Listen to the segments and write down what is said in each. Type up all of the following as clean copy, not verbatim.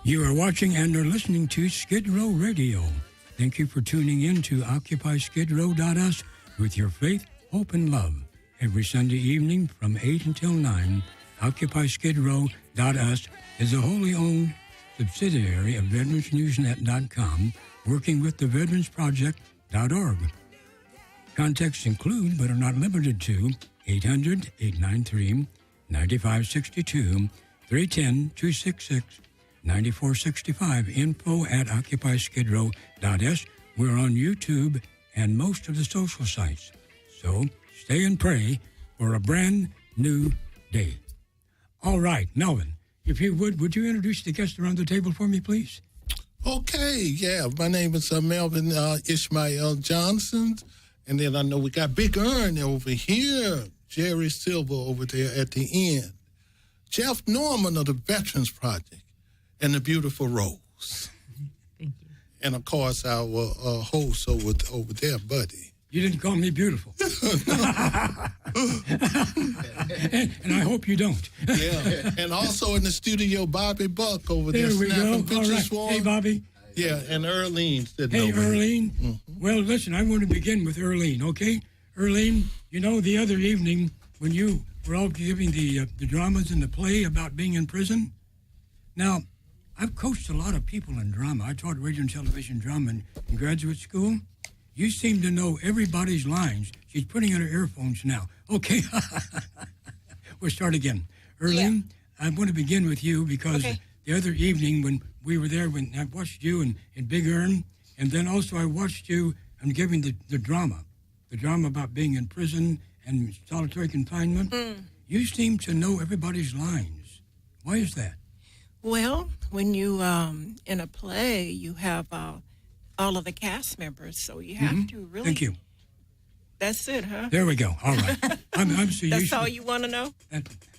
You are watching and are listening to Skidrow Radio. Thank you for tuning in to OccupySkidrow.us with your faith, hope, and love. Every Sunday evening from 8 until 9, OccupySkidrow.us is a wholly owned subsidiary of VeteransNewsNet.com, working with the VeteransProject.org. Contacts include, but are not limited to, 800-893-9562, 310-266-9465, info@OccupySkidrow.us. We're on YouTube and most of the social sites. So stay and pray for a brand new day. All right, Melvin, if you would you introduce the guests around the table for me, please? Okay, yeah. My name is Melvin Ishmael Johnson. And then I know we got Big Earn over here, Jerry Silver over there at the end, Jeff Norman of the Veterans Project, and the beautiful Rose. Thank you. And, of course, our host over there, Buddy. You didn't call me beautiful. and I hope you don't. Yeah. And also in the studio, Bobby Buck over there. There we go. All right. For Hey, Bobby. Yeah, and Earlene. Hey, Earlene. Mm-hmm. Well, listen, I want to begin with Earlene, okay? Earlene, you know, the other evening when you were all giving the dramas in the play about being in prison. Now, I've coached a lot of people in drama. I taught radio and television drama in graduate school. You seem to know everybody's lines. She's putting on her earphones now. Okay. We'll start again. Earlene, yeah. I want to begin with you because the other evening when we were there, when I watched you in Big Earn, and then also I watched you and giving the drama about being in prison and solitary confinement. You seem to know everybody's lines. Why is that? Well, when you in a play, you have all of the cast members, so you have to really. Thank you. That's it, huh? There we go. All right. I'm so That's used all to, you want to know?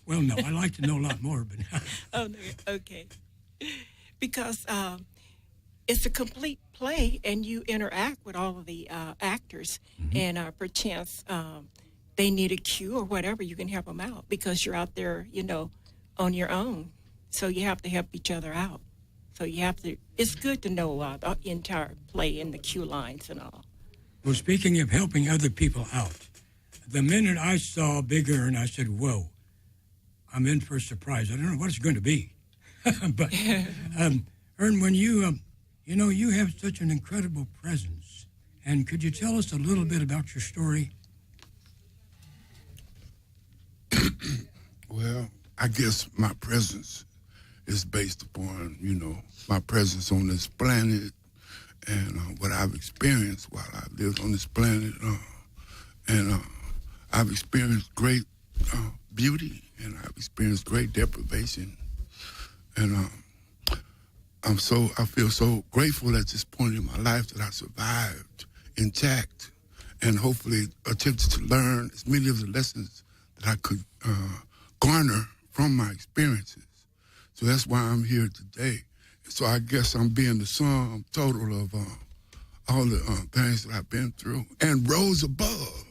Well, no, I like to know a lot more, but. Oh, no, okay. Because it's a complete play, and you interact with all of the actors, and perchance they need a cue or whatever, you can help them out because you're out there, you know, on your own. So you have to help each other out. So you have to. It's good to know the entire play and the cue lines and all. Well, speaking of helping other people out, the minute I saw Big Earn, I said, "Whoa, I'm in for a surprise. I don't know what it's going to be." But, Earn, when you have such an incredible presence, and could you tell us a little bit about your story? Well, I guess my presence is based upon, my presence on this planet and what I've experienced while I've lived on this planet. And I've experienced great beauty, and I've experienced great deprivation. And I feel so grateful at this point in my life that I survived intact and hopefully attempted to learn as many of the lessons that I could garner from my experiences. So that's why I'm here today. So I guess I'm being the sum total of all the things that I've been through and rose above.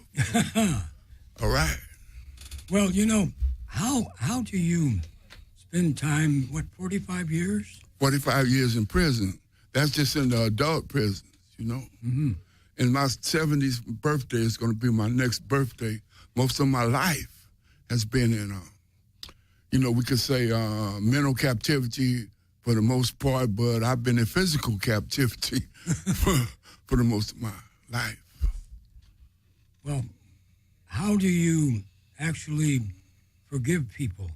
All right. Well, how do you spend time, 45 years? 45 years in prison. That's just in the adult prisons, And my 70th birthday is going to be my next birthday. Most of my life has been in, we could say mental captivity for the most part, but I've been in physical captivity for the most of my life. Well, how do you actually forgive people?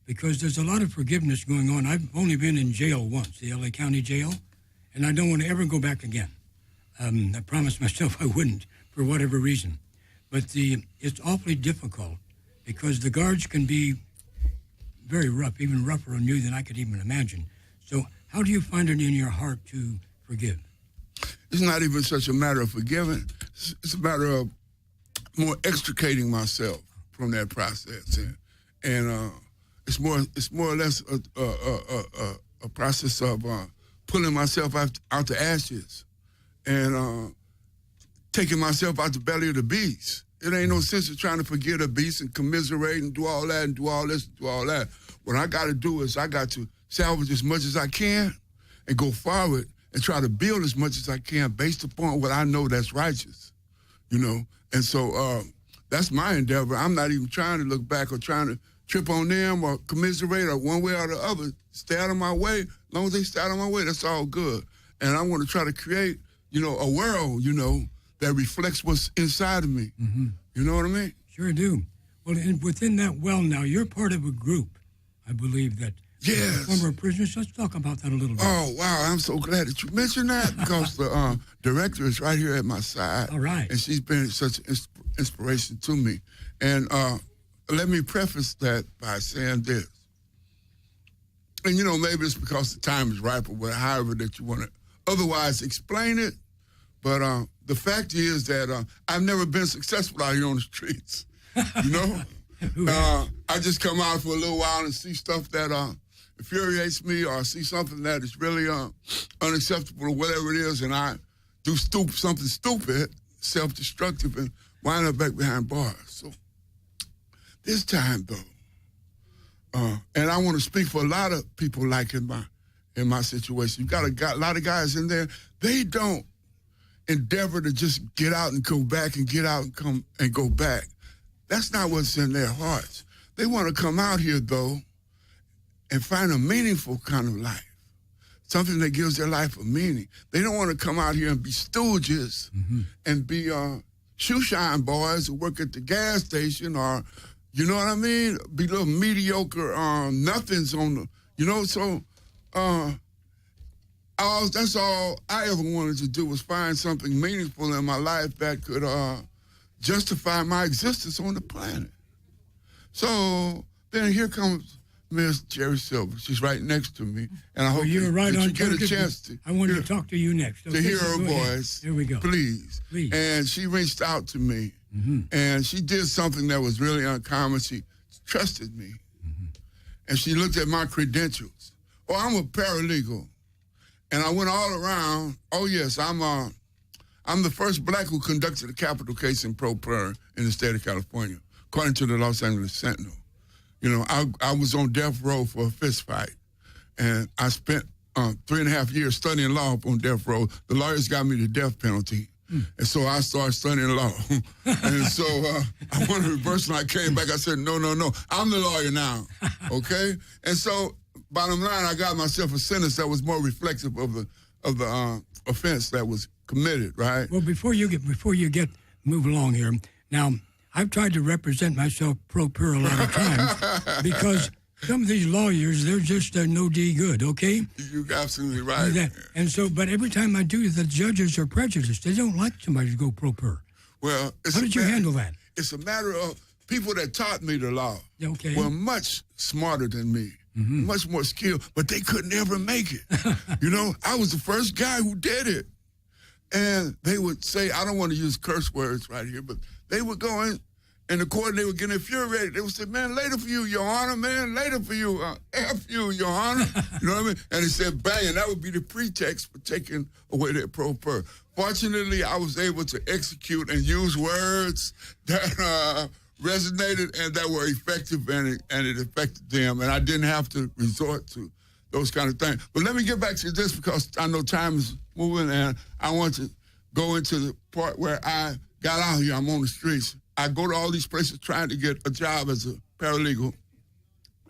Because there's a lot of forgiveness going on. I've only been in jail once, the LA County Jail, and I don't want to ever go back again. I promised myself I wouldn't for whatever reason. But it's awfully difficult because the guards can be very rough, even rougher on you than I could even imagine. So how do you find it in your heart to forgive? It's not even such a matter of forgiving. It's a matter of more extricating myself from that process. And it's more or less a process of pulling myself out the ashes and taking myself out the belly of the beast It ain't no sense of trying to forget a beast and commiserate and do all that and do all this and do all that. What I got to do is I got to salvage as much as I can and go forward and try to build as much as I can based upon what I know that's righteous, you know? And so that's my endeavor. I'm not even trying to look back or trying to trip on them or commiserate or one way or the other. Stay out of my way. As long as they stay out of my way, that's all good. And I want to try to create, you know, a world, you know, that reflects what's inside of me. Mm-hmm. You know what I mean? Sure do. Well, and within that now, you're part of a group, I believe, that yes. Former prisoners. Let's talk about that a little bit. Oh, wow. I'm so glad that you mentioned that because the director is right here at my side. All right. And she's been such an inspiration to me. And let me preface that by saying this. And, you know, maybe it's because the time is ripe or however that you want to otherwise explain it. But the fact is that I've never been successful out here on the streets, you know? I just come out for a little while and see stuff that infuriates me or see something that is really unacceptable or whatever it is, and I do something stupid, self-destructive, and wind up back behind bars. So this time, though, and I want to speak for a lot of people like in my situation. You got a lot of guys in there, they don't endeavor to just get out and go back and get out and come and go back. That's not what's in their hearts. They want to come out here, though, and find a meaningful kind of life, something that gives their life a meaning. They don't want to come out here and be stooges and be shoe shine boys who work at the gas station or, you know what I mean, be little mediocre nothings on the, you know, so that's all I ever wanted to do was find something meaningful in my life that could justify my existence on the planet. So then here comes Miss Jerry Silver. She's right next to me, and I hope you're right that on you get a chance to. I wanted to talk to you next. To hear her voice. Here we go. Please. And she reached out to me, and she did something that was really uncommon. She trusted me, and she looked at my credentials. Oh, I'm a paralegal. And I went all around. Oh, yes, I'm the first black who conducted a capital case in pro per in the state of California, according to the Los Angeles Sentinel. You know, I was on death row for a fist fight, and I spent 3.5 years studying law on death row. The lawyers got me the death penalty, and so I started studying law. And so I wanted to reverse, and I came back. I said, no, I'm the lawyer now, okay? And so bottom line, I got myself a sentence that was more reflective of the offense that was committed, right? Well, before you move along here, now I've tried to represent myself pro per a lot of times because some of these lawyers, they're just no D good, okay? You're absolutely right. And so, but every time I do, the judges are prejudiced. They don't like somebody to go pro per. Well, how did you handle that? It's a matter of people that taught me the law okay. were much smarter than me. Much more skilled, but they could never make it. You know, I was the first guy who did it. And they would say, I don't want to use curse words right here, but they would go in the court and they would get infuriated. They would say, man, later for you, Your Honor, man, later for you, F you, Your Honor. You know what I mean? And they said, bang, and that would be the pretext for taking away their pro per. Fortunately, I was able to execute and use words that resonated and that were effective, and it affected them, and I didn't have to resort to those kind of things. But let me get back to this because I know time is moving, and I want to go into the part where I got out here. I'm on the streets. I go to all these places trying to get a job as a paralegal.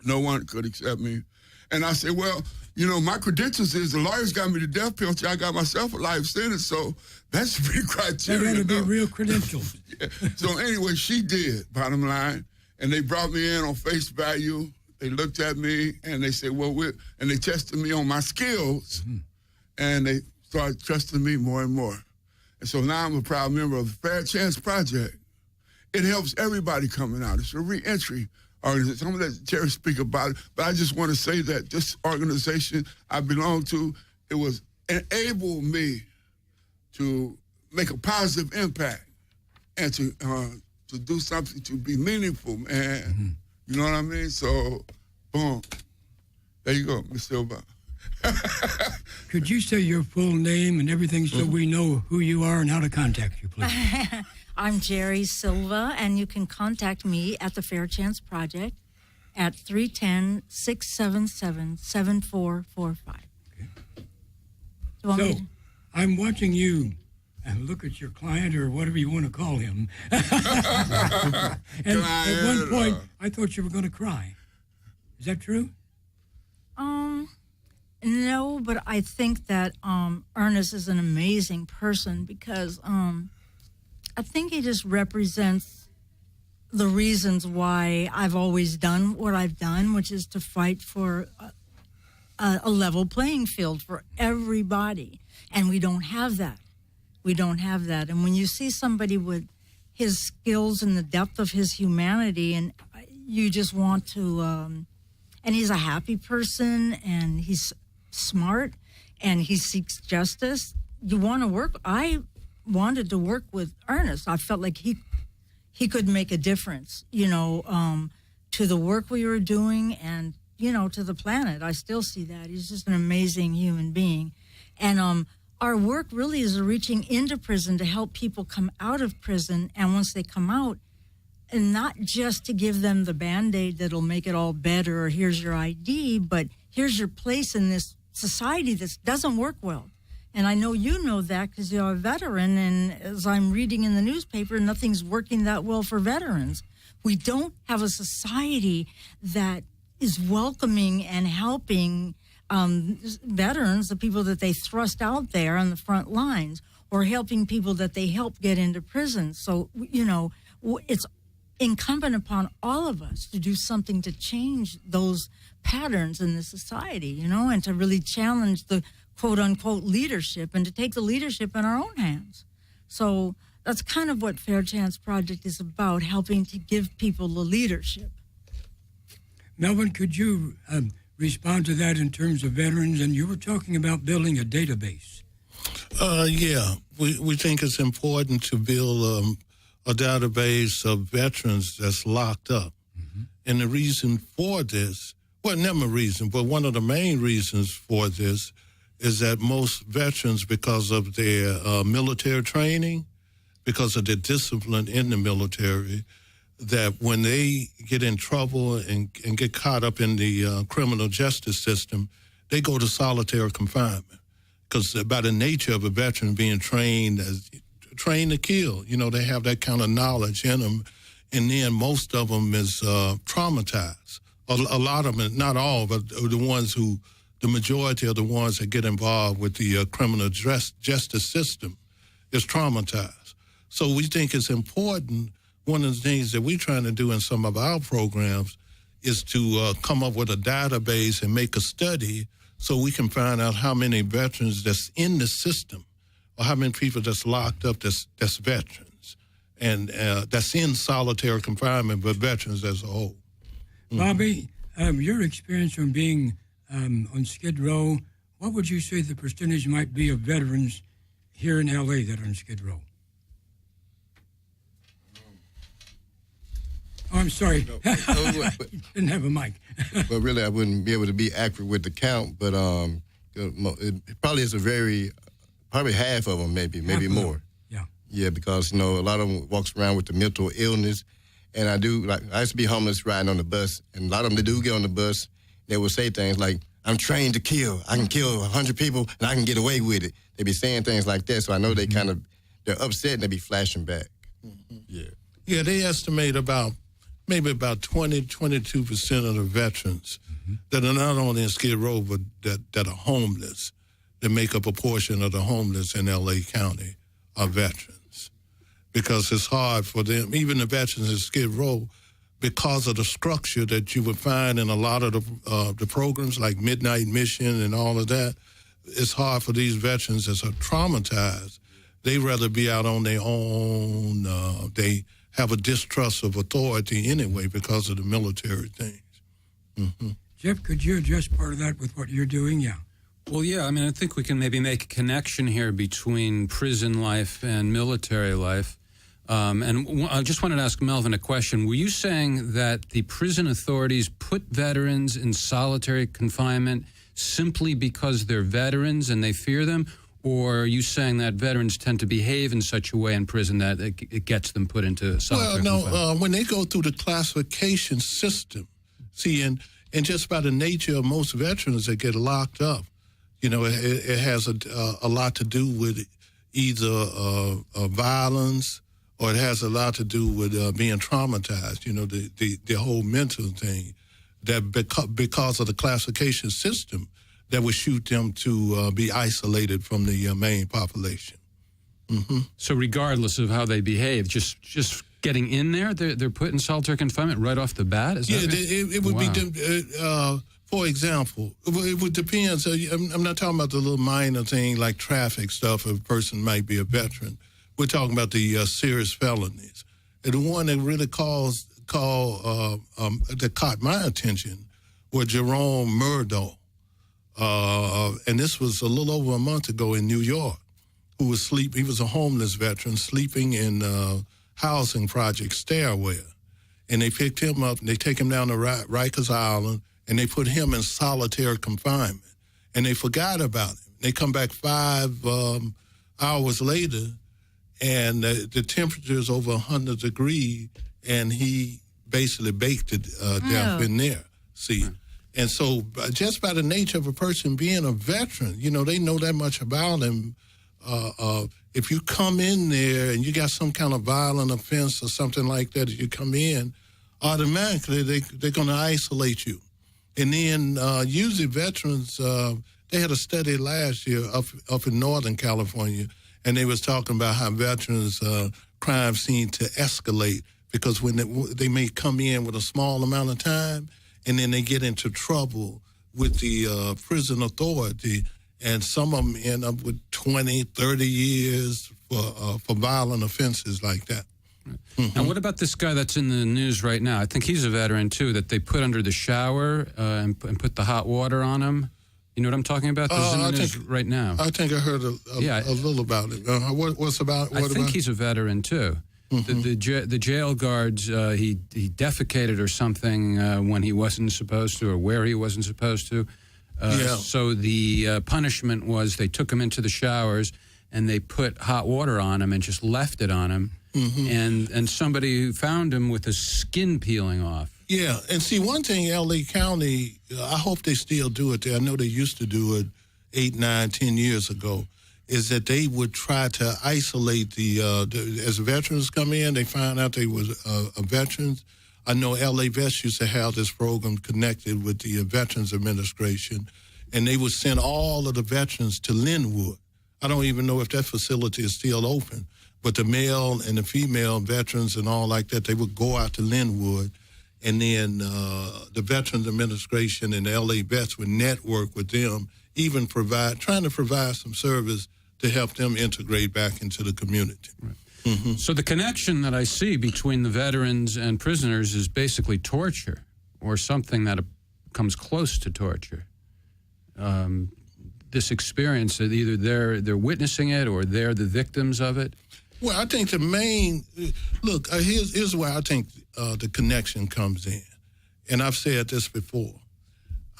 No one could accept me. And I said, well, you know, my credentials is the lawyers got me the death penalty. I got myself a life sentence, so that should be criteria. That ought to be real credentials. Yeah. So anyway, she did, bottom line. And they brought me in on face value. They looked at me and they said, well, and they tested me on my skills. And they started trusting me more and more. And so now I'm a proud member of the Fair Chance Project. It helps everybody coming out. It's a reentry organization. I'm going to let Jerry speak about it, but I just want to say that this organization I belong to, it was enable me to make a positive impact and to do something to be meaningful, man. You know what I mean? So, boom. There you go, Ms. Silva. Could you say your full name and everything so we know who you are and how to contact you, please? I'm Jerry Silva, and you can contact me at the Fair Chance Project at 310-677-7445. So, I'm watching you look at your client, or whatever you want to call him. And at one point, I thought you were going to cry. Is that true? No, but I think that Ernest is an amazing person because I think he just represents the reasons why I've always done what I've done, which is to fight for a level playing field for everybody. And we don't have that. We don't have that. And when you see somebody with his skills and the depth of his humanity, and you just want to, and he's a happy person, and he's smart, and he seeks justice. You want to work. I wanted to work with Ernest. I felt like he could make a difference, to the work we were doing and, to the planet. I still see that. He's just an amazing human being. And our work really is reaching into prison to help people come out of prison. And once they come out, and not just to give them the Band-Aid that'll make it all better, or here's your ID, but here's your place in this society that doesn't work well. And I know you know that because you're a veteran, and as I'm reading in the newspaper, nothing's working that well for veterans. We don't have a society that is welcoming and helping veterans, the people that they thrust out there on the front lines, or helping people that they help get into prison. So, it's incumbent upon all of us to do something to change those patterns in the society, and to really challenge the quote-unquote leadership and to take the leadership in our own hands. So that's kind of what Fair Chance Project is about, helping to give people the leadership. Melvin, could you respond to that in terms of veterans? And you were talking about building a database. Yeah, we think it's important to build a database of veterans that's locked up. Mm-hmm. And the reason for this, well, never a reason, but one of the main reasons for this is that most veterans, because of their military training, because of their discipline in the military, that when they get in trouble and get caught up in the criminal justice system, they go to solitary confinement. Because by the nature of a veteran being trained to kill, they have that kind of knowledge in them. And then most of them is traumatized. A lot of them, not all, but the majority of the ones that get involved with the criminal justice system is traumatized. So we think it's important. One of the things that we're trying to do in some of our programs is to come up with a database and make a study so we can find out how many veterans that's in the system, or how many people that's locked up that's veterans, and that's in solitary confinement, but veterans as a whole. Mm-hmm. Bobby, your experience from being on Skid Row, what would you say the percentage might be of veterans here in L.A. that are on Skid Row? Oh, I'm sorry. Didn't have a mic. Well, really, I wouldn't be able to be accurate with the count, but it probably is probably half of them, maybe more. Yeah. Yeah, because, a lot of them walks around with the mental illness. And I used to be homeless riding on the bus, and a lot of them, they do get on the bus, they will say things like, I'm trained to kill. I can kill 100 people, and I can get away with it. They be saying things like that, so I know they're upset, and they be flashing back. Mm-hmm. Yeah. Yeah, they estimate maybe about 22% of the veterans that are not only in Skid Row, but that are homeless, that make up a portion of the homeless in L.A. County, are veterans. Because it's hard for them, even the veterans in Skid Row, because of the structure that you would find in a lot of the programs like Midnight Mission and all of that, it's hard for these veterans that are traumatized. They rather be out on their own. They have a distrust of authority anyway because of the military things. Mm-hmm. Jeff, could you address part of that with what you're doing? Yeah. Well, yeah, I think we can maybe make a connection here between prison life and military life. And I just wanted to ask Melvin a question. Were you saying that the prison authorities put veterans in solitary confinement simply because they're veterans and they fear them? Or are you saying that veterans tend to behave in such a way in prison that it gets them put into solitary confinement? Well, no, when they go through the classification system, see, and just by the nature of most veterans that get locked up, you know, it has a lot to do with either violence, or it has a lot to do with being traumatized, you know, the whole mental thing, that because of the classification system, that would shoot them to be isolated from the main population. Mm-hmm. So regardless of how they behave, just getting in there, they're put in solitary confinement right off the bat? Is that right? It would Wow. be, for example, it would depend. So I'm not talking about the little minor thing like traffic stuff, if a person might be a veteran. We're talking about the serious felonies. And the one that really that caught my attention was Jerome Murdo. And this was a little over a month ago in New York, who was he was a homeless veteran sleeping in housing project stairwell. And they picked him up and they take him down to Rikers Island and they put him in solitary confinement. And they forgot about him. They come back 5 hours later and the temperature is over 100 degrees and he basically baked to death in there, see. And so just by the nature of a person being a veteran, you know, they know that much about him. If you come in there and you got some kind of violent offense or something like that, if you come in, automatically they're going to isolate you. And then usually veterans, they had a study last year up in Northern California, and they was talking about how veterans' crime seem to escalate because when they may come in with a small amount of time, and then they get into trouble with the prison authority, and some of them end up with 20, 30 years for violent offenses like that. Now, what about this guy that's in the news right now? I think he's a veteran, too, that they put under the shower and put the hot water on him. You know what I'm talking about? This is in the news right now. I think I heard a little about it. What's about? I think he's a veteran, too. Mm-hmm. The jail guards, he defecated or something when he wasn't supposed to, or where he wasn't supposed to. So the punishment was they took him into the showers and they put hot water on him and just left it on him. Mm-hmm. And somebody found him with his skin peeling off. Yeah, and see, one thing, L.A. County, I hope they still do it there. I know they used to do it 8, 9, 10 years ago, is that they would try to isolate as veterans come in, they find out they was veterans. I know L.A. Vets used to have this program connected with the Veterans Administration, and they would send all of the veterans to Linwood. I don't even know if that facility is still open, but the male and the female veterans and all like that, they would go out to Linwood, and then the Veterans Administration and the L.A. Vets would network with them, even trying to provide some service to help them integrate back into the community. Right. Mm-hmm. So the connection that I see between the veterans and prisoners is basically torture, or something that comes close to torture. This experience that either they're witnessing it or they're the victims of it. Well, I think the main look here's where I think the connection comes in, and I've said this before.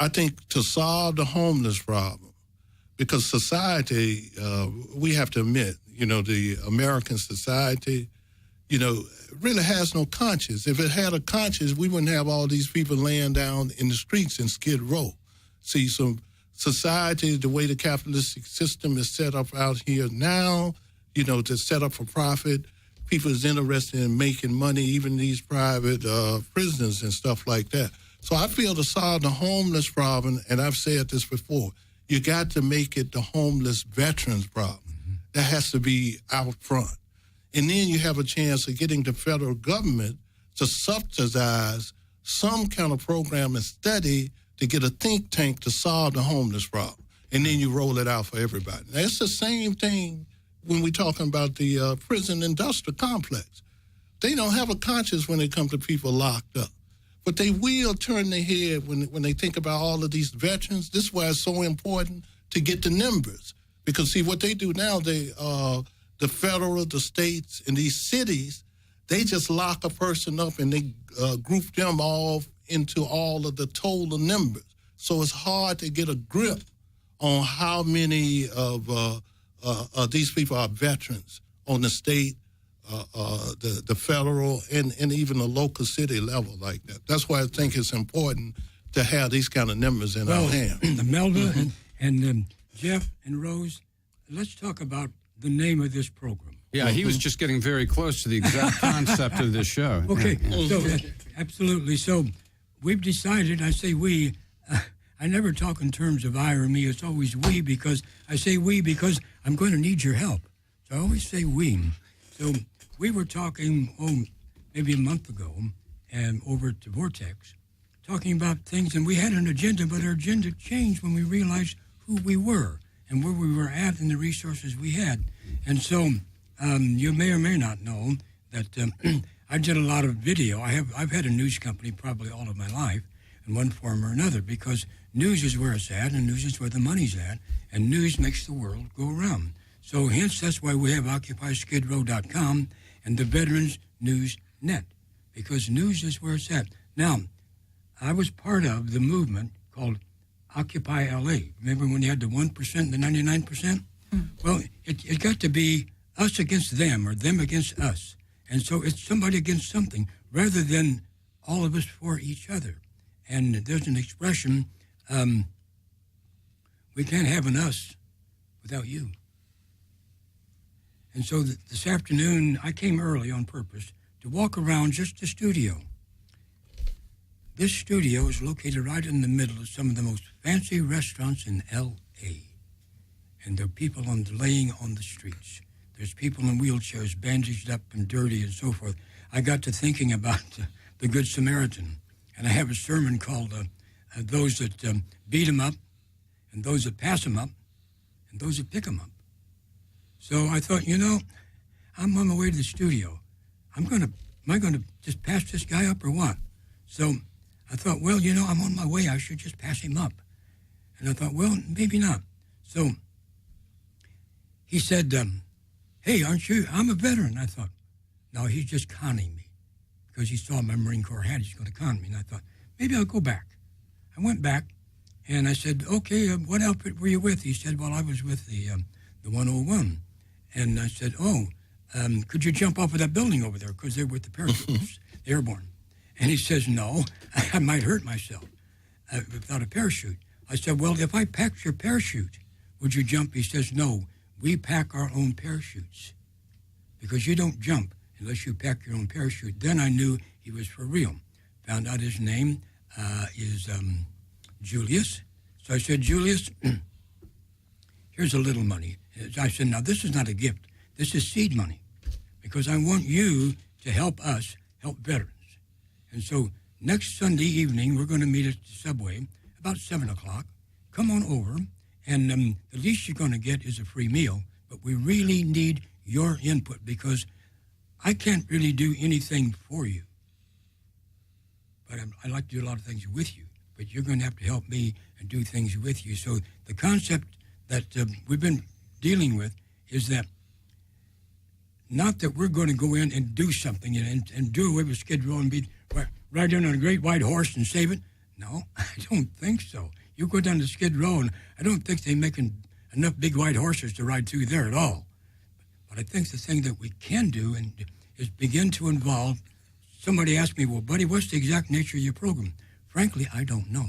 I think to solve the homeless problem, because society, we have to admit, you know, the American society, you know, really has no conscience. If it had a conscience, we wouldn't have all these people laying down in the streets in Skidrow. See, some society, the way the capitalistic system is set up out here now, you know, to set up for profit, people is interested in making money, even these private prisons and stuff like that. So I feel to solve the homeless problem, and I've said this before, you got to make it the homeless veterans problem. That has to be out front. And then you have a chance of getting the federal government to subsidize some kind of program and study to get a think tank to solve the homeless problem. And then you roll it out for everybody. Now, it's the same thing when we're talking about the prison industrial complex. They don't have a conscience when it comes to people locked up. But they will turn their head when they think about all of these veterans. This is why it's so important to get the numbers. Because, see, what they do now, the federal, the states, and these cities, they just lock a person up and they group them all into all of the total numbers. So it's hard to get a grip on how many of these people are veterans on the state, the federal, and even the local city level like that. That's why I think it's important to have these kind of numbers in our hands. Melba and Jeff and Rose, let's talk about the name of this program. Yeah, he was just getting very close to the exact concept of this show. Okay, so absolutely. So we've decided, I say we, I never talk in terms of I or me. It's always we, because I say we because I'm going to need your help. So I always say we. So we were talking, maybe a month ago, and over at the Vortex, talking about things, and we had an agenda, but our agenda changed when we realized who we were and where we were at and the resources we had. And so you may or may not know that I did a lot of video. I've had a news company probably all of my life in one form or another, because news is where it's at and news is where the money's at, and news makes the world go around. So hence that's why we have OccupySkidrow.com and the Veterans News Net, because news is where it's at. Now, I was part of the movement called Occupy LA. Remember when you had the 1% and the 99%? Well, it got to be us against them or them against us. And so it's somebody against something rather than all of us for each other. And there's an expression, we can't have an us without you. And so this afternoon, I came early on purpose to walk around just the studio. This studio is located right in the middle of some of the most fancy restaurants in L.A. And there are people laying on the streets. There's people in wheelchairs, bandaged up and dirty and so forth. I got to thinking about the Good Samaritan. And I have a sermon called Those That Beat 'Em Up, and Those That Pass 'Em Up, and Those That Pick 'Em Up. So I thought, I'm on my way to the studio. Am I going to just pass this guy up or what? So I thought, well, I'm on my way. I should just pass him up. And I thought, well, maybe not. So he said, hey, aren't you? I'm a veteran. I thought, no, he's just conning me, because he saw my Marine Corps hat. He's going to con me. And I thought, maybe I'll go back. I went back, and I said, okay, what outfit were you with? He said, well, I was with the 101. And I said, could you jump off of that building over there? Because they're with the parachutists, the airborne. And he says, no, I might hurt myself without a parachute. I said, well, if I packed your parachute, would you jump? He says, no, we pack our own parachutes, because you don't jump unless you pack your own parachute. Then I knew he was for real. Found out his name is Julius. So I said, Julius, here's a little money. I said, now this is not a gift. This is seed money, because I want you to help us help veterans. And so next Sunday evening, we're going to meet at the Subway about 7 o'clock. Come on over, and the least you're going to get is a free meal. But we really need your input, because I can't really do anything for you. But I like to do a lot of things with you. But you're going to have to help me and do things with you. So the concept that we've been dealing with is that not that we're going to go in and do something and do away with Skidrow and be ride in on a great white horse and save it. No, I don't think so. You go down to Skidrow, and I don't think they're making enough big white horses to ride through there at all. But I think the thing that we can do is begin to involve. Somebody asked me, well, buddy, what's the exact nature of your program? Frankly, I don't know.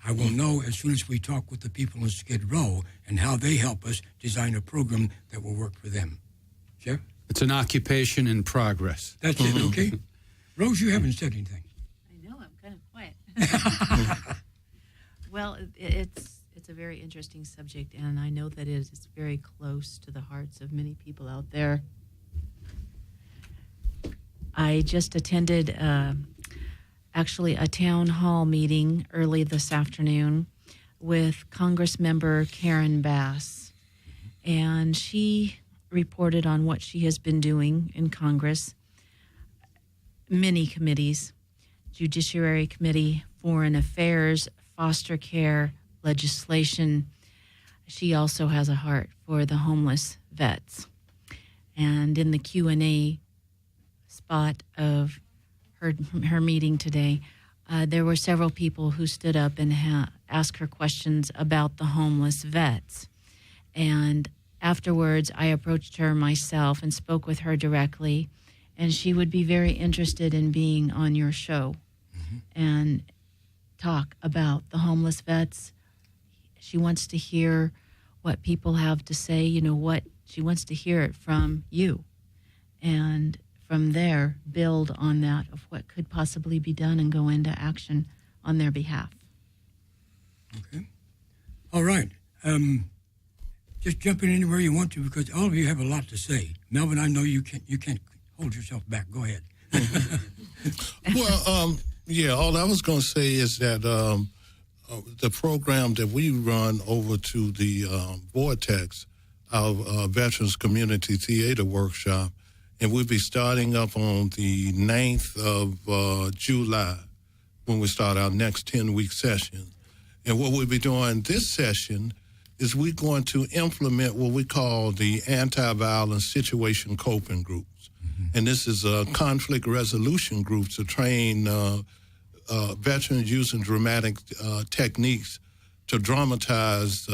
I will know as soon as we talk with the people in Skidrow and how they help us design a program that will work for them. Jeff? It's an occupation in progress. That's it, okay? Rose, you haven't said anything. I know, I'm kind of quiet. Well, it's a very interesting subject, and I know that it is very close to the hearts of many people out there. I just attended actually a town hall meeting early this afternoon with Congress member Karen Bass, and she reported on what she has been doing in Congress. Many committees, Judiciary Committee, Foreign Affairs, Foster Care, Legislation. She also has a heart for the homeless vets. And in the Q&A spot of her meeting today, there were several people who stood up and asked her questions about the homeless vets. And afterwards, I approached her myself and spoke with her directly, and she would be very interested in being on your show and talk about the homeless vets. She wants to hear what people have to say, what she wants to hear it from you. And from there, build on that of what could possibly be done and go into action on their behalf. Okay. All right. Just jump in anywhere you want to, because all of you have a lot to say. Melvin, I know you can't hold yourself back. Go ahead. Well, all I was going to say is that the program that we run over to the Vortex, our Veterans Community Theater Workshop, and we'll be starting up on the 9th of July when we start our next 10-week session. And what we'll be doing this session is we're going to implement what we call the anti-violence situation coping groups. And this is conflict resolution groups to train veterans using dramatic techniques to dramatize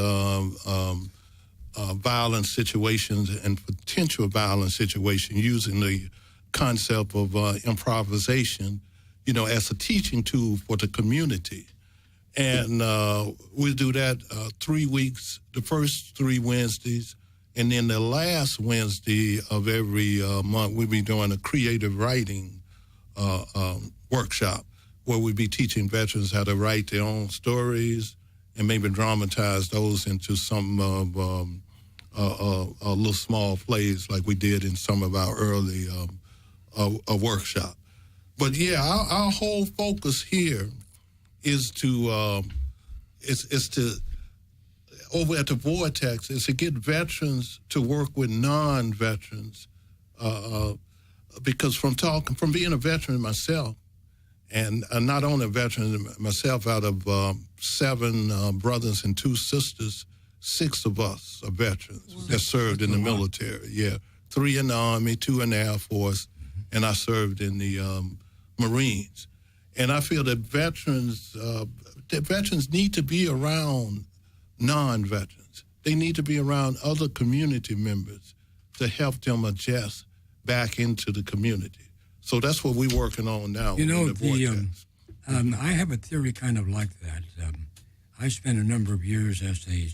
violent situations and potential violent situations using the concept of improvisation, as a teaching tool for the community. And we'll do that 3 weeks, the first 3 Wednesdays, and then the last Wednesday of every month, we'll be doing a creative writing workshop where we'll be teaching veterans how to write their own stories and maybe dramatize those into some of little small plays like we did in some of our early workshop. But our whole focus here is to over at the Vortex is to get veterans to work with non-veterans, because from being a veteran myself, and not only a veteran myself, out of 7 brothers and 2 sisters, 6 of us are veterans that served in the military. 3 in the Army, 2 in the Air Force, and I served in the Marines. And I feel that veterans need to be around non-veterans. They need to be around other community members to help them adjust back into the community. So that's what we're working on now. I have a theory kind of like that. I spent a number of years as the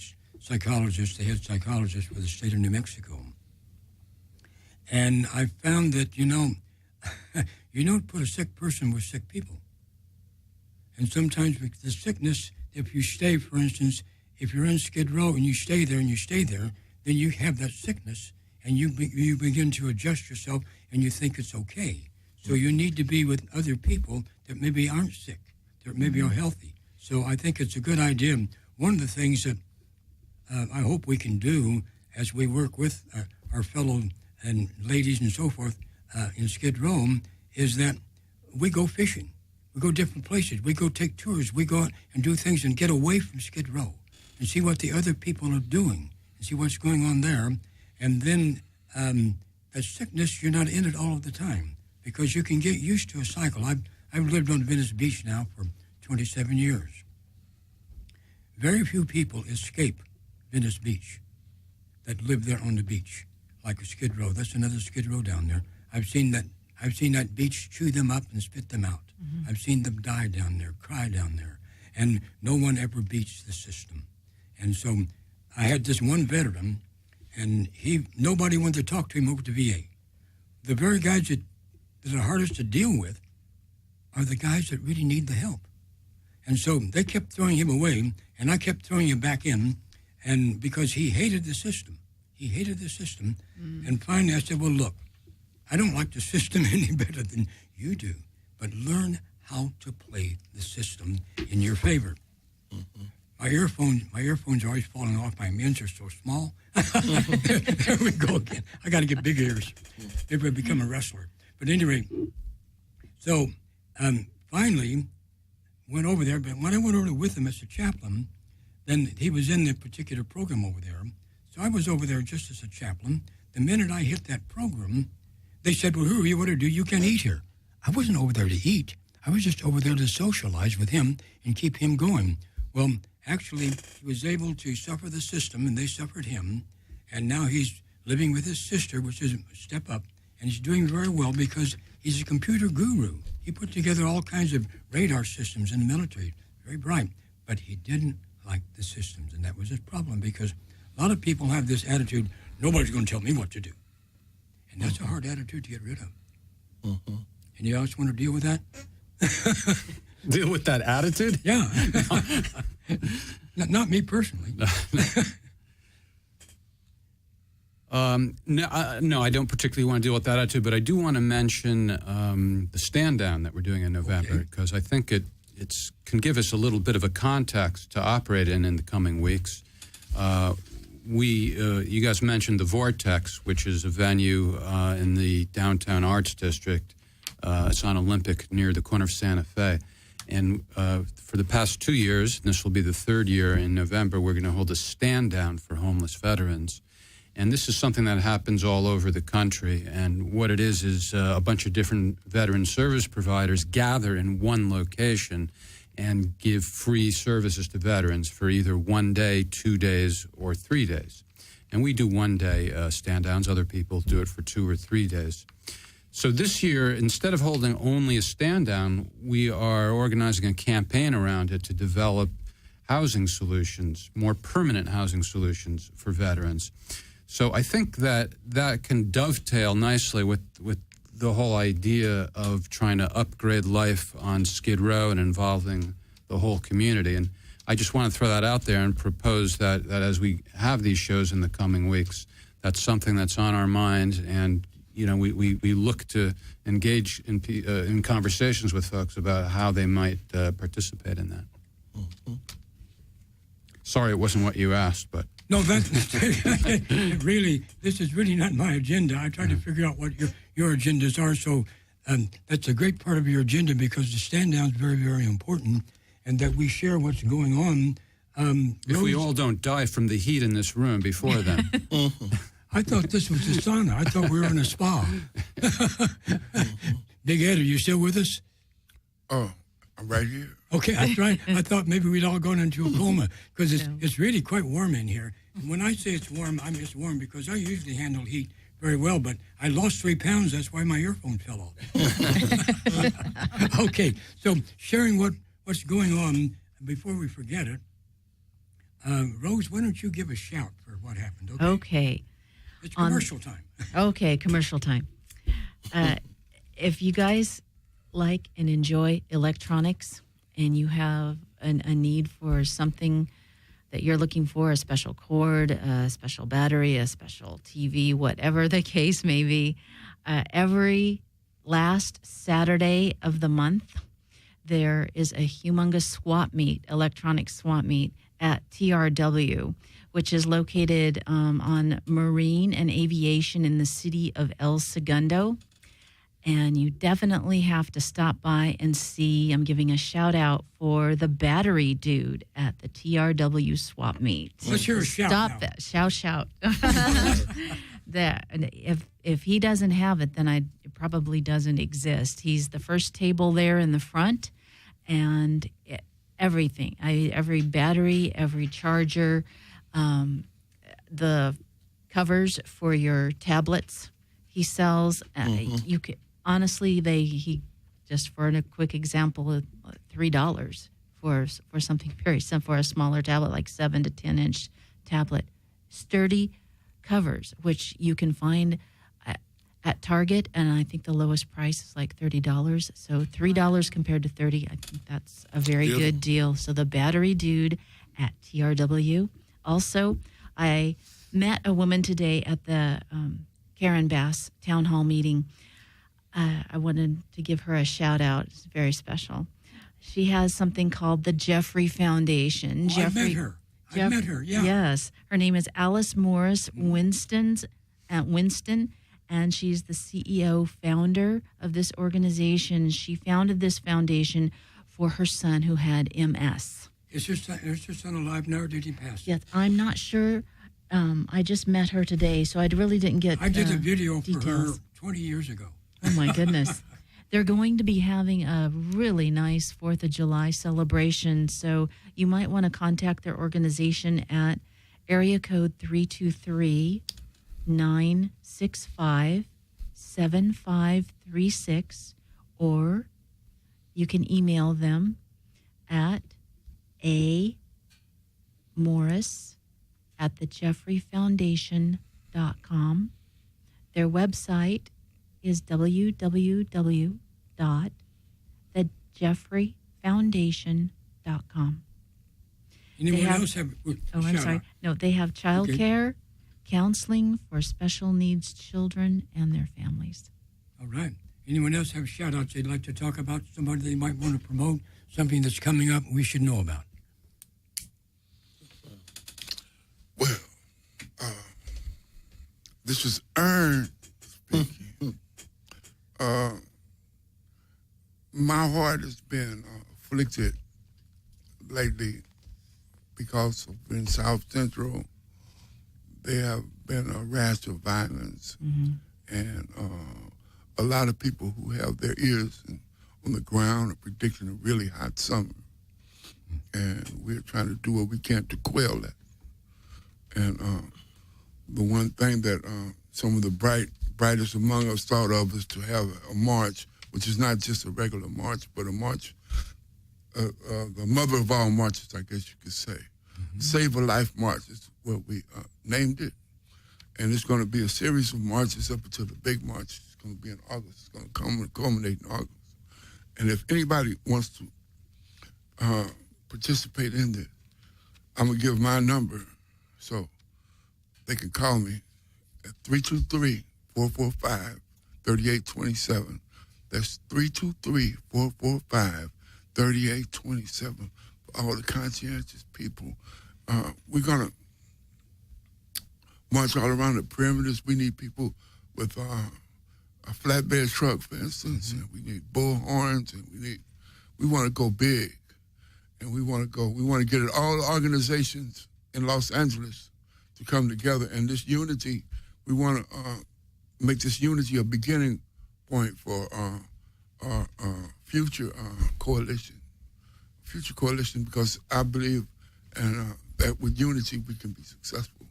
head psychologist for the state of New Mexico. And I found that, you don't put a sick person with sick people. And sometimes with the sickness, if you stay, for instance, if you're in Skidrow and you stay there, then you have that sickness and you begin to adjust yourself and you think it's okay. So you need to be with other people that maybe aren't sick, that maybe are healthy. So I think it's a good idea. One of the things that I hope we can do as we work with our fellow and ladies and so forth in Skid Row is that we go fishing. We go different places. We go take tours. We go out and do things and get away from Skid Row and see what the other people are doing and see what's going on there. And then that sickness, you're not in it all of the time because you can get used to a cycle. I've lived on Venice Beach now for 27 years. Very few people escape Venice Beach that live there on the beach, like a Skid Row. That's another Skid Row down there. I've seen that beach chew them up and spit them out. Mm-hmm. I've seen them die down there, cry down there, and no one ever beats the system. And so I had this one veteran, and nobody wanted to talk to him over to VA. The very guys that are hardest to deal with are the guys that really need the help. And so they kept throwing him away, and I kept throwing him back in, and because he hated the system. He hated the system. Mm. And finally I said, well, look, I don't like the system any better than you do, but learn how to play the system in your favor. Mm-hmm. My earphones are always falling off. My men's are so small. There we go again. I got to get big ears. Maybe I become a wrestler. But anyway, so finally went over there. But when I went over with him as a chaplain, then he was in the particular program over there. So I was over there just as a chaplain. The minute I hit that program, they said, well, who are you? What do you do? You can't eat here. I wasn't over there to eat. I was just over there to socialize with him and keep him going. Well, actually he was able to suffer the system, and they suffered him, and now he's living with his sister, which is a step up, and he's doing very well because he's a computer guru. He put together all kinds of radar systems in the military, very bright, but he didn't like the systems, and that was his problem because a lot of people have this attitude, nobody's going to tell me what to do. And that's a hard attitude to get rid of. Any else want to deal with that? Deal with that attitude? Yeah. Not me personally. No, I don't particularly want to deal with that attitude, but I do want to mention the stand down that we're doing in November because I think it can give us a little bit of a context to operate in the coming weeks. You guys mentioned the Vortex, which is a venue in the downtown arts district. It's on Olympic near the corner of Santa Fe. And for the past 2 years, and this will be the third year in November, we're going to hold a stand down for homeless veterans. And this is something that happens all over the country. And what it is a bunch of different veteran service providers gather in one location and give free services to veterans for either 1 day, 2 days, or 3 days. And we do 1 day stand-downs. Other people do it for 2 or 3 days. So this year, instead of holding only a stand-down, we are organizing a campaign around it to develop housing solutions, more permanent housing solutions for veterans. So I think that can dovetail nicely with the whole idea of trying to upgrade life on Skid Row and involving the whole community. And I just want to throw that out there and propose that as we have these shows in the coming weeks, that's something that's on our mind. And, we look to engage in conversations with folks about how they might participate in that. Mm-hmm. Sorry it wasn't what you asked, but... No, this is really not my agenda. I try to figure out what your agendas are. So that's a great part of your agenda because the stand down is very, very important, and that we share what's going on. If we all don't die from the heat in this room before then. I thought this was a sauna. I thought we were in a spa. Big Ed, are you still with us? Oh, I'm right here. Okay, that's right. I thought maybe we'd all gone into a coma because it's really quite warm in here. And when I say it's warm, I mean it's warm because I usually handle heat very well, but I lost 3 pounds. That's why my earphone fell off. Okay, so sharing what's going on, before we forget it, Rose, why don't you give a shout for what happened? Okay. It's commercial time. Okay, commercial time. If you guys like and enjoy electronics and you have a need for something that you're looking for, a special cord, a special battery, a special TV, whatever the case may be, every last Saturday of the month, there is a humongous swap meet, electronic swap meet at TRW, which is located on Marine and Aviation in the city of El Segundo. And you definitely have to stop by and see. I'm giving a shout out for the battery dude at the TRW swap meet. Let's hear a shout. Stop that. Shout. That if he doesn't have it, then it probably doesn't exist. He's the first table there in the front, and everything. Every battery, every charger, the covers for your tablets he sells. You can honestly, he just for a quick example, $3 for something very simple, for a smaller tablet, like 7 to 10 inch tablet, sturdy covers, which you can find at Target, and I think the lowest price is like $30. So $3 compared to $30, I think that's a very good deal. So the battery dude at TRW. Also, I met a woman today at the Karen Bass Town Hall meeting. I wanted to give her a shout out. It's very special. She has something called the Jeffrey Foundation. I met her. I met her, yeah. Yes. Her name is Alice Morris Winston, and she's the CEO, founder of this organization. She founded this foundation for her son who had MS. Is your son alive now, or did he pass? Yes, I'm not sure. I just met her today, so I really didn't get I did a video details. for her 20 years ago. Oh, my goodness. They're going to be having a really nice 4th of July celebration, so you might want to contact their organization at area code 323-965-7536, or you can email them at amorris@thejeffreyfoundation.com. Their website is www.thejeffreyfoundation.com. Anyone else have? I'm sorry. No, they have child care, counseling for special needs children and their families. All right. Anyone else have shout-outs they'd like to talk about? Somebody they might want to promote? Something that's coming up we should know about? Well, this was Ern speaking. My heart has been afflicted lately because of in South Central, there have been a rash of violence, and a lot of people who have their ears on the ground are predicting a really hot summer, and we're trying to do what we can to quell that. And the one thing that some of the brightest among us thought of is to have a march, which is not just a regular march, but a march, the mother of all marches, I guess you could say. Save a Life March is what we named it. And it's going to be a series of marches up until the big march. It's going to be in August. It's going to culminate in August. And if anybody wants to participate in this, I'm going to give my number so they can call me at 323-445-3827. That's 323-445-3827 for all the conscientious people. We're going to march all around the perimeters. We need people with a flatbed truck, for instance, and we need bullhorns, and we want to go big, and we want to get it all the organizations in Los Angeles to come together, and this unity, we want to make this unity a beginning point for our future coalition, because I believe that with unity we can be successful.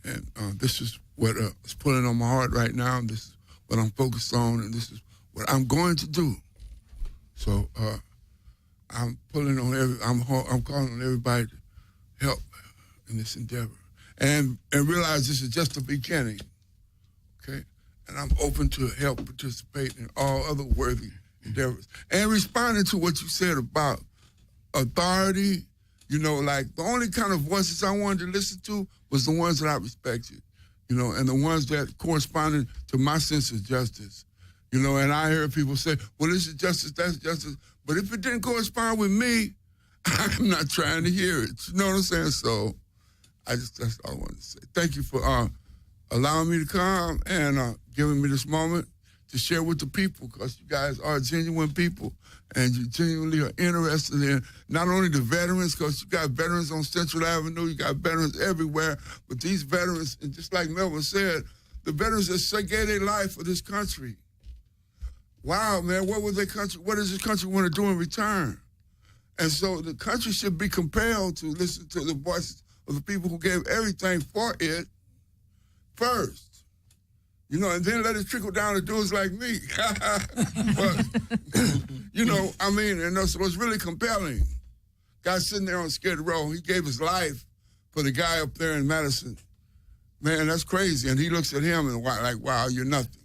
And this is what is pulling on my heart right now. And this is what I'm focused on, and this is what I'm going to do. So I'm pulling on I'm calling on everybody to help in this endeavor, and realize this is just the beginning. Okay, and I'm open to help participate in all other worthy endeavors. And responding to what you said about authority, like the only kind of voices I wanted to listen to was the ones that I respected, and the ones that corresponded to my sense of justice, and I hear people say, well, this is justice, that's justice. But if it didn't correspond with me, I'm not trying to hear it. You know what I'm saying? So that's all I wanted to say. Thank you for allowing me to come and giving me this moment to share with the people, because you guys are genuine people, and you genuinely are interested in not only the veterans, because you got veterans on Central Avenue, you got veterans everywhere, but these veterans, and just like Melvin said, the veterans that gave their life for this country. Wow, man, what does this country want to do in return? And so the country should be compelled to listen to the voices of the people who gave everything for it first. And then let it trickle down to dudes like me. But, and that's what's really compelling. Guy sitting there on Skidrow, he gave his life for the guy up there in Madison. Man, that's crazy. And he looks at him and like, wow, you're nothing.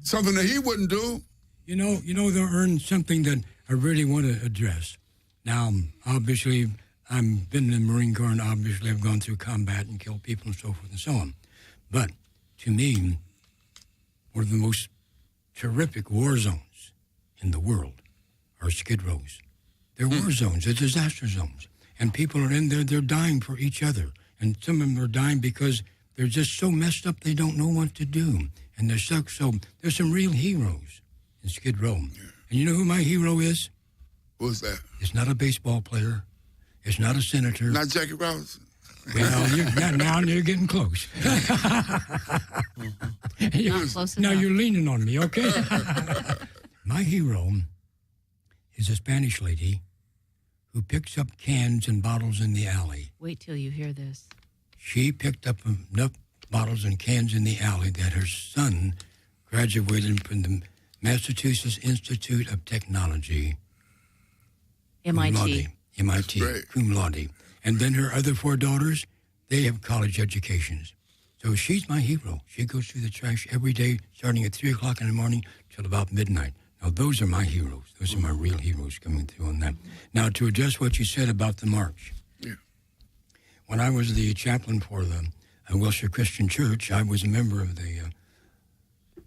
Something that he wouldn't do. They'll earn something that I really want to address. Now, obviously, I've been in the Marine Corps, and obviously I've gone through combat and killed people and so forth and so on. But to me, one of the most terrific war zones in the world are Skidrows. They're war zones, they're disaster zones. And people are in there, they're dying for each other. And some of them are dying because they're just so messed up they don't know what to do. And they're stuck. So there's some real heroes in Skidrow. Yeah. And you know who my hero is? Who's that? It's not a baseball player. It's not a senator. Not Jackie Robinson. Well, now you're getting close. Not close Now enough. you're leaning on me, okay? My hero is a Spanish lady who picks up cans and bottles in the alley. Wait till you hear this. She picked up enough bottles and cans in the alley that her son graduated from the Massachusetts Institute of Technology. MIT. MIT, That's great. cum laude. And then her other 4 daughters, they have college educations. So she's my hero. She goes through the trash every day, starting at 3 o'clock in the morning till about midnight. Now, those are my heroes. Those are my real heroes coming through on that. Now, to address what you said about the march. Yeah. When I was the chaplain for the Wilshire Christian Church, I was a member of the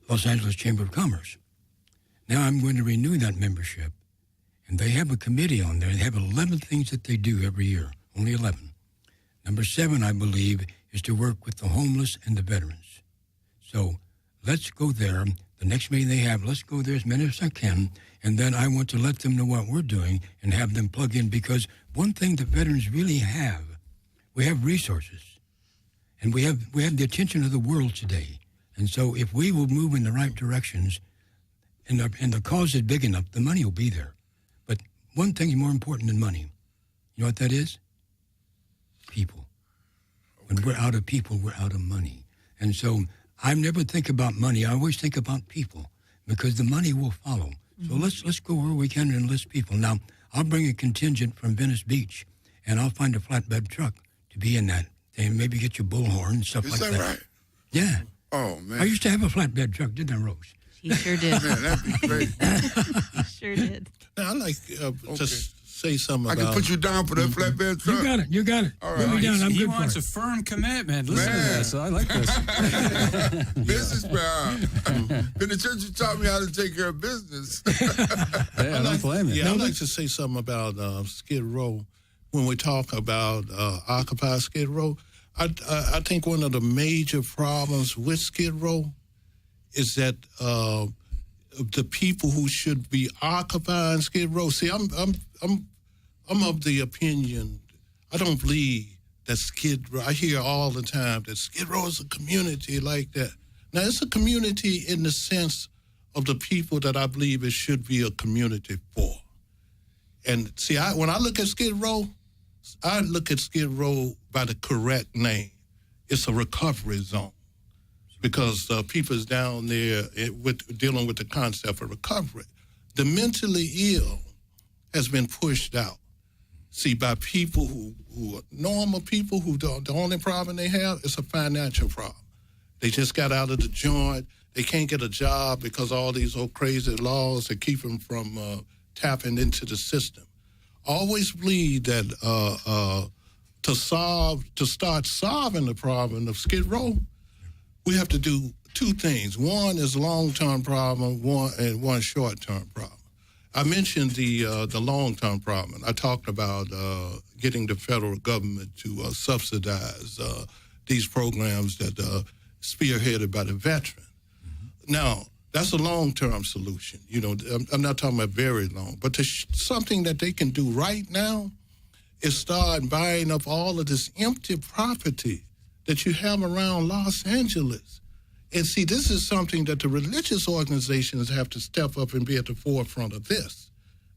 Los Angeles Chamber of Commerce. Now I'm going to renew that membership. And they have a committee on there. They have 11 things that they do every year, only 11. Number 7, I believe, is to work with the homeless and the veterans. So let's go there. The next meeting they have, let's go there as many as I can. And then I want to let them know what we're doing and have them plug in. Because one thing the veterans really have, we have resources. And we have the attention of the world today. And so if we will move in the right directions and the cause is big enough, the money will be there. But one thing is more important than money. You know what that is? People. When we're out of people, we're out of money. And so I never think about money. I always think about people because the money will follow. So let's go where we can and enlist people. Now, I'll bring a contingent from Venice Beach, and I'll find a flatbed truck to be in that. And maybe get your bullhorn and stuff like that. Is that right? Yeah. Oh, man. I used to have a flatbed truck, didn't I, Rose? He sure did. Man, that'd be great. He sure did. Now, I'd like to say something I about... can put you down for that flatbed truck. You got it. All Put me right. down, I'm He good wants for a it. firm commitment. Listen to Man. this. I like this. Businessman. In the church, you taught me how to take care of business. Hey, I don't blame you. Yeah, I'd like to say something about Skid Row. When we talk about Occupy Skid Row, I think one of the major problems with Skid Row is that the people who should be occupying Skid Row. See, I'm of the opinion. I don't believe that Skid Row. I hear all the time that Skid Row is a community like that. Now, it's a community in the sense of the people that I believe it should be a community for. And see, when I look at Skid Row, I look at Skid Row by the correct name. It's a recovery zone because people's down there dealing with the concept of recovery. The mentally ill has been pushed out. See, by people who are normal people who the only problem they have is a financial problem. They just got out of the joint. They can't get a job because all these old crazy laws that keep them from tapping into the system. Always believe that to start solving the problem of Skid Row, we have to do 2 things. One is a long-term problem, one short-term problem. I mentioned the long-term problem. I talked about getting the federal government to subsidize these programs that spearheaded by the veteran. Now, that's a long-term solution. You know, I'm not talking about very long, but something that they can do right now is start buying up all of this empty property that you have around Los Angeles. And see, this is something that the religious organizations have to step up and be at the forefront of this,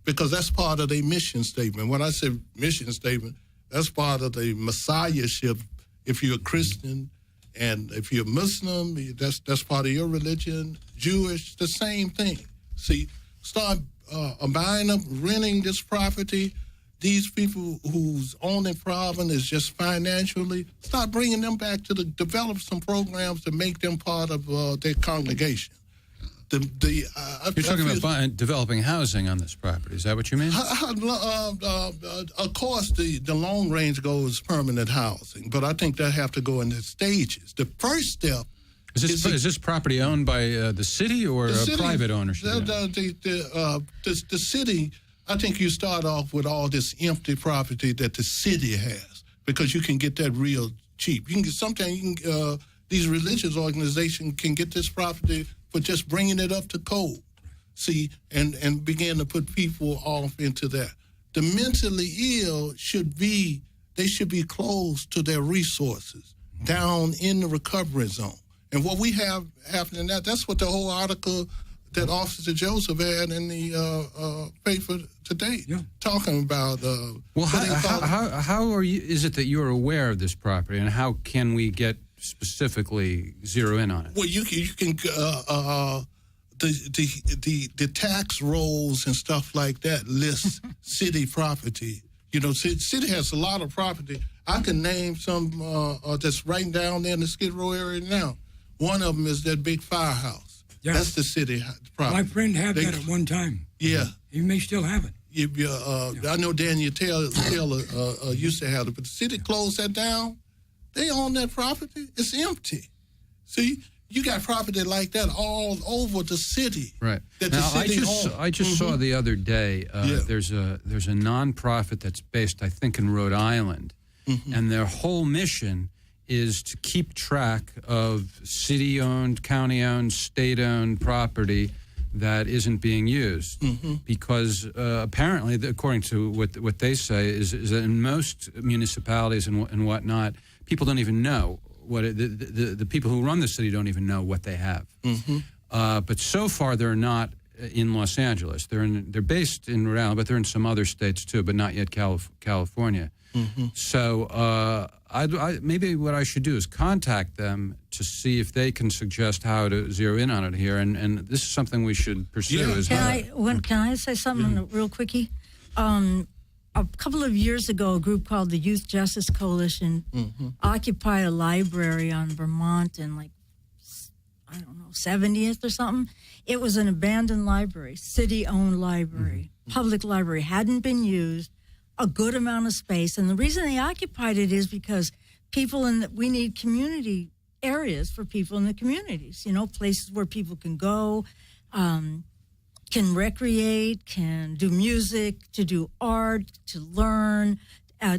because that's part of their mission statement. When I say mission statement, that's part of the messiahship. If you're a Christian and if you're Muslim, that's part of your religion. Jewish, the same thing. See, start buying up, renting this property. These people whose only problem is just financially, start bringing them back to develop some programs to make them part of their congregation. You're talking about developing housing on this property. Is that what you mean? Of course, the long range goal is permanent housing, but I think that have to go in stages. The first step is this property owned by the city or private ownership? The city. I think you start off with all this empty property that the city has, because you can get that real cheap. You can get sometimes these religious organizations can get this property for just bringing it up to code. See, and begin to put people off into that. The mentally ill should be they should be close to their resources down in the recovery zone. And what we have happening now, that's what the whole article that Officer Joseph had in the paper today, talking about. Well, how are you? Is it that you're aware of this property, and how can we get specifically zero in on it? Well, you can the tax rolls and stuff like that list city property. You know, city has a lot of property. I can name some that's right down there in the Skidrow area now. One of them is that big firehouse. Yeah. That's the city property. My friend had that at one time. Yeah. He may still have it. I know Daniel Taylor used to have it, but the city closed that down. They own that property. It's empty. See, you got property like that all over the city. Right. That now, the city I just saw the other day. There's a nonprofit that's based, I think, in Rhode Island, and their whole mission is to keep track of city-owned, county-owned, state-owned property that isn't being used, because apparently, according to what they say, is that in most municipalities and whatnot, people don't even know the people who run the city don't even know what they have. But so far, they're not in Los Angeles. They're based in Rhode Island, but they're in some other states too, but not yet California. So maybe what I should do is contact them to see if they can suggest how to zero in on it here, and this is something we should pursue. Can I say something real quickie? A couple of years ago, a group called the Youth Justice Coalition occupied a library on Vermont in 70th or something. It was an abandoned library, city-owned library, public library, hadn't been used, a good amount of space. And the reason they occupied it is because we need community areas for people in the communities, places where people can go, can recreate, can do music, to do art, to learn,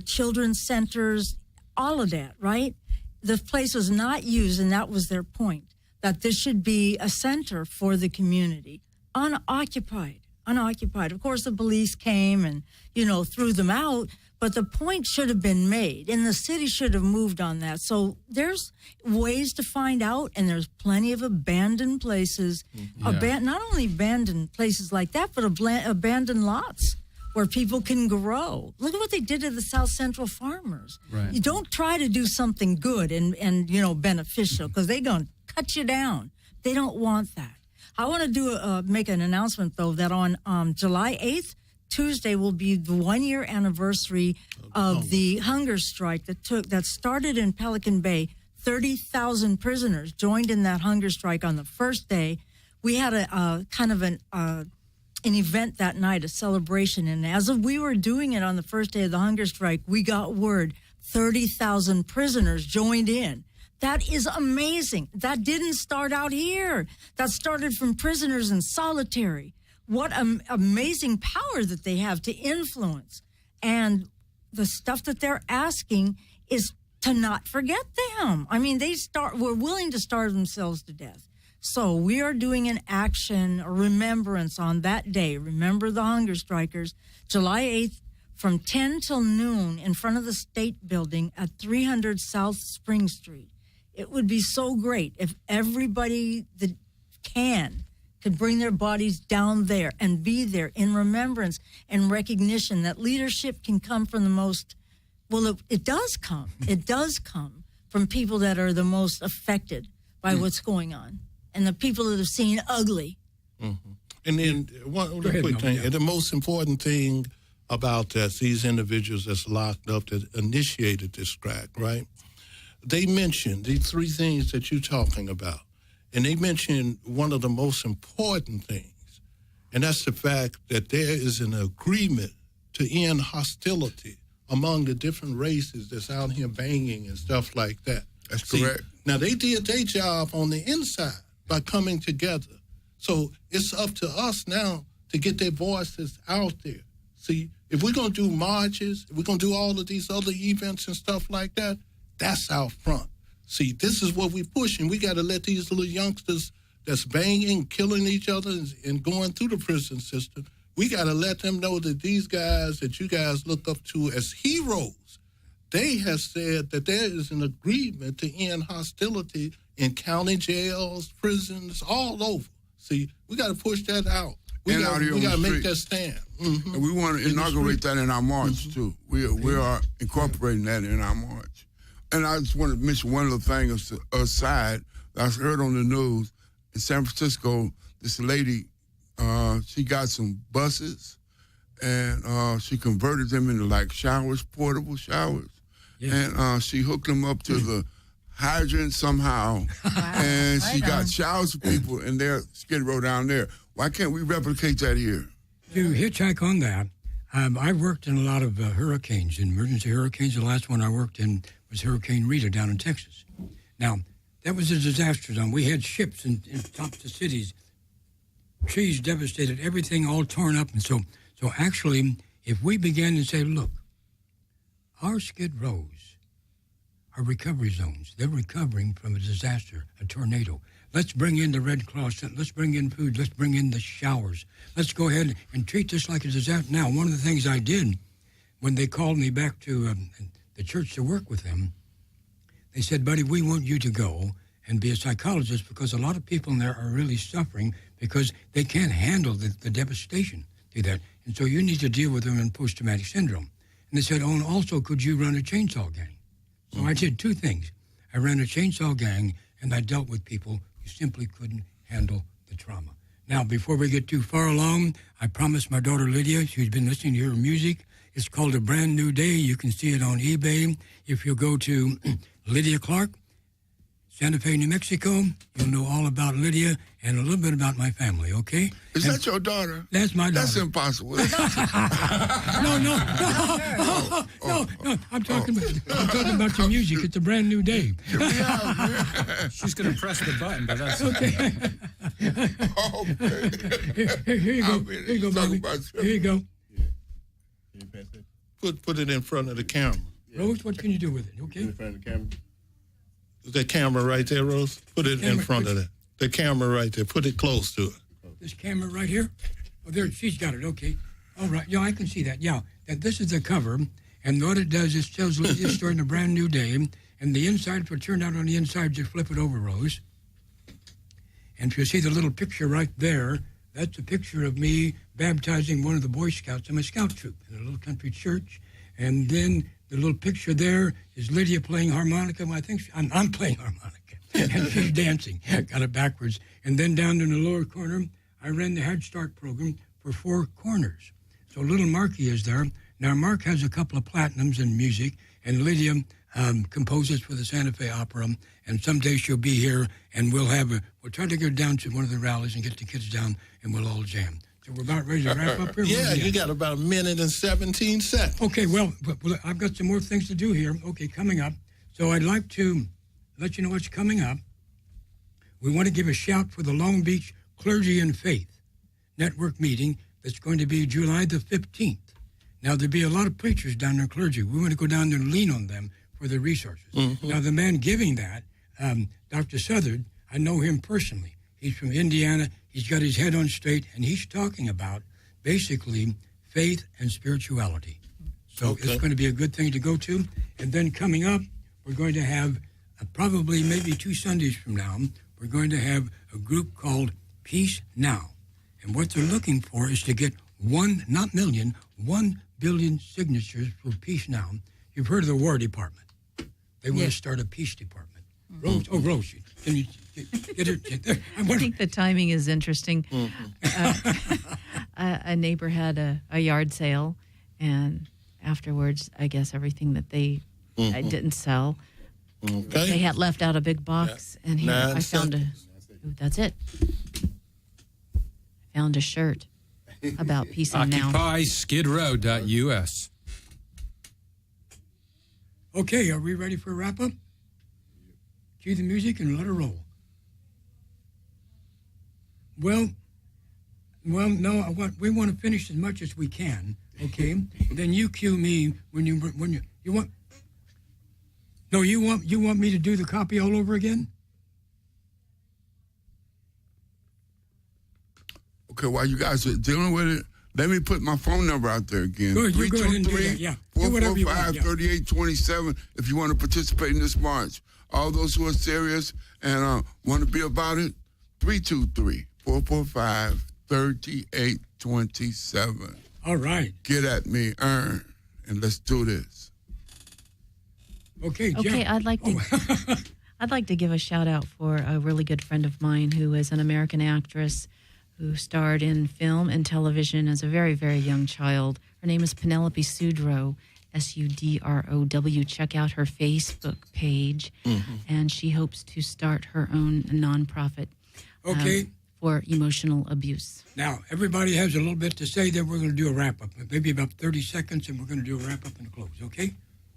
children's centers, all of that, right? The place was not used, and that was their point, that this should be a center for the community, unoccupied. Of course, the police came and, threw them out, but the point should have been made, and the city should have moved on that. So there's ways to find out, and there's plenty of abandoned places, not only abandoned places like that, but abandoned lots where people can grow. Look at what they did to the South Central farmers. Right. You don't try to do something good and beneficial, because they're going to cut you down. They don't want that. I want to make an announcement, though, that on July 8th, Tuesday, will be the 1-year anniversary of the hunger strike that started in Pelican Bay. 30,000 prisoners joined in that hunger strike on the first day. We had a kind of an event that night, a celebration, and as we were doing it on the first day of the hunger strike, we got word 30,000 prisoners joined in. That is amazing. That didn't start out here. That started from prisoners in solitary. What amazing power that they have to influence. And the stuff that they're asking is to not forget them. I mean, were willing to starve themselves to death. So we are doing an action, a remembrance on that day. Remember the hunger strikers, July 8th, from 10 till noon in front of the State Building at 300 South Spring Street. It would be so great if everybody that could bring their bodies down there and be there in remembrance and recognition that leadership can come from the most, it does come. It does come from people that are the most affected by what's going on and the people that have seen ugly. And then one quick thing, and the most important thing about that, these individuals that's locked up that initiated this strike, right? They mentioned these three things that you're talking about. And they mentioned one of the most important things, and that's the fact that there is an agreement to end hostility among the different races that's out here banging and stuff like that. That's correct. Now, they did their job on the inside by coming together. So it's up to us now to get their voices out there. See, if we're going to do marches, if we're going to do all of these other events and stuff like that, that's out front. See, this is what we're pushing. We got to let these little youngsters that's banging, killing each other, and going through the prison system, we got to let them know that these guys that you guys look up to as heroes, they have said that there is an agreement to end hostility in county jails, prisons, all over. See, we got to push that out. We got to make that stand. Mm-hmm. And we want to inaugurate that in our march, too. We are incorporating that in our march. And I just want to mention one little thing aside. I heard on the news in San Francisco, this lady, she got some buses, and she converted them into like showers, portable showers. Yeah. And she hooked them up to the hydrant somehow. And she got showers for people in their Skidrow down there. Why can't we replicate that here? To hitchhike on that, I worked in a lot of hurricanes, emergency hurricanes. The last one I worked in was Hurricane Rita down in Texas. Now, that was a disaster zone. We had ships in top of the cities, trees devastated, everything all torn up. And so actually, if we began to say, look, our Skid Rows are recovery zones. They're recovering from a disaster, a tornado. Let's bring in the Red Cross. Let's bring in food. Let's bring in the showers. Let's go ahead and treat this like a disaster. Now, one of the things I did when they called me back to the church to work with them, they said, buddy, we want you to go and be a psychologist because a lot of people in there are really suffering because they can't handle the devastation to that. And so you need to deal with them in post-traumatic syndrome. And they said, oh, and also could you run a chainsaw gang? So I did two things. I ran a chainsaw gang, and I dealt with people who simply couldn't handle the trauma. Now, before we get too far along, I promised my daughter Lydia, she's been listening to her music. It's called A Brand New Day. You can see it on eBay. If you go to Lydia Clark, Santa Fe, New Mexico, you'll know all about Lydia and a little bit about my family, okay? Is that your daughter? That's my daughter. That's impossible. No. I'm talking about your music. It's a brand new day. She's going to press the button, but that's okay. Here you go. Here you go, Bobby. Here you go. Put it in front of the camera. Rose, what can you do with it? Okay. In front of the camera. The camera right there, Rose. Put it in front of it. The camera right there. Put it close to it. This camera right here? Oh, there, she's got it. Okay. All right. Yeah, I can see that. Yeah. That this is the cover, and what it does is tells Lydia's story in A Brand New Day, and the inside, if it turned out on the inside, just flip it over, Rose. And if you see the little picture right there, that's a picture of me baptizing one of the Boy Scouts in my scout troop in a little country church. And then the little picture there is Lydia playing harmonica. Well, I think I'm playing harmonica. And she's dancing. Got it backwards. And then down in the lower corner, I ran the Head Start program for 4 Corners. So little Marky is there. Now, Mark has a couple of platinums in music, and Lydia composes for the Santa Fe Opera. And someday she'll be here, and we'll try to get down to one of the rallies and get the kids down, and we'll all jam. So we're about ready to wrap up here. Yeah, you got about 1 minute and 17 seconds. Okay, well, I've got some more things to do here. Okay, coming up. So I'd like to let you know what's coming up. We want to give a shout for the Long Beach Clergy and Faith Network meeting that's going to be July the 15th. Now, there'll be a lot of preachers down there, clergy. We want to go down there and lean on them for their resources. Mm-hmm. Now, the man giving that, Dr. Southard, I know him personally. He's from Indiana. He's got his head on straight, and he's talking about basically faith and spirituality. So It's going to be a good thing to go to. And then coming up, we're going to have probably maybe 2 Sundays from now, we're going to have a group called Peace Now. And what they're looking for is to get 1 billion signatures for Peace Now. You've heard of the War Department. They want to start a peace department. Mm-hmm. Rose, can you get it? I think the timing is interesting. Mm-hmm. A neighbor had a yard sale, and afterwards, I guess everything that they didn't sell, they had left out a big box, and here I found that's it. I found a shirt about Peace and Now. OccupySkidrow.us. Okay, are we ready for a wrap-up? Cue the music and let her roll. Well, no. We want to finish as much as we can. Okay, then you cue me when you want. No, you want me to do the copy all over again? Okay, while you guys are dealing with it, Let me put my phone number out there again. Good, you go ahead and do that, yeah. Do whatever you want, yeah. 445-3827 if you want to participate in this march. All those who are serious and want to be about it, 323-445-3827. All right. Get at me, Ern, and let's do this. Okay, Jeff. Okay, I'd like to give a shout out for a really good friend of mine who is an American actress who starred in film and television as a very, very young child. Her name is Penelope Skidrow, Sudrow. Check out her Facebook page, and she hopes to start her own nonprofit for emotional abuse. Now, everybody has a little bit to say, then we're going to do a wrap-up. Maybe about 30 seconds, and we're going to do a wrap-up and a close, okay?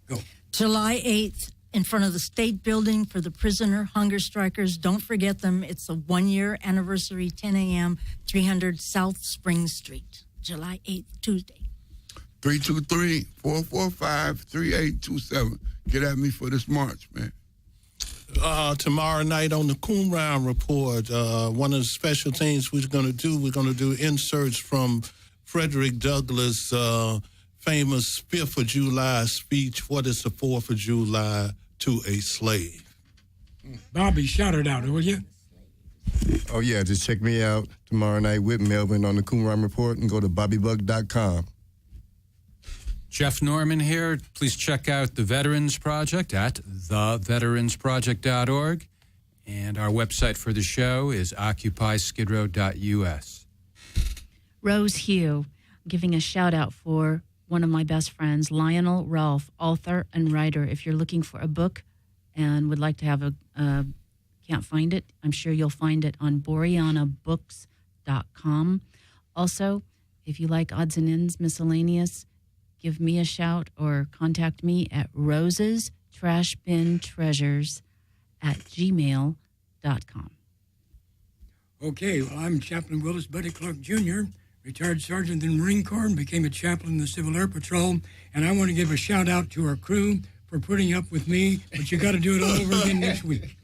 Go. July 8th, in front of the State Building for the prisoner hunger strikers. Don't forget them. It's the 1-year anniversary, 10 a.m., 300 South Spring Street, July 8th, Tuesday. 323-445-3827. Get at me for this march, man. Tomorrow night on the Coonround Report, one of the special things we're going to do inserts from Frederick Douglass' famous 5th of July speech, What is the 4th of July to a Slave? Bobby, shout it out, will you? Oh, yeah, just check me out tomorrow night with Melvin on the Coonround Report and go to BobbyBug.com. Jeff Norman here. Please check out the Veterans Project at theveteransproject.org. And our website for the show is occupyskidrow.us. Rose Hugh, giving a shout out for one of my best friends, Lionel Rolfe, author and writer. If you're looking for a book and would like to have can't find it, I'm sure you'll find it on BorianaBooks.com. Also, if you like odds and ends miscellaneous, give me a shout or contact me at rosestrashbintreasures@gmail.com. Okay, well, I'm Chaplain Willis Buddy Clark Jr., retired sergeant in the Marine Corps and became a chaplain in the Civil Air Patrol. And I want to give a shout out to our crew for putting up with me, but you got to do it all over again next week.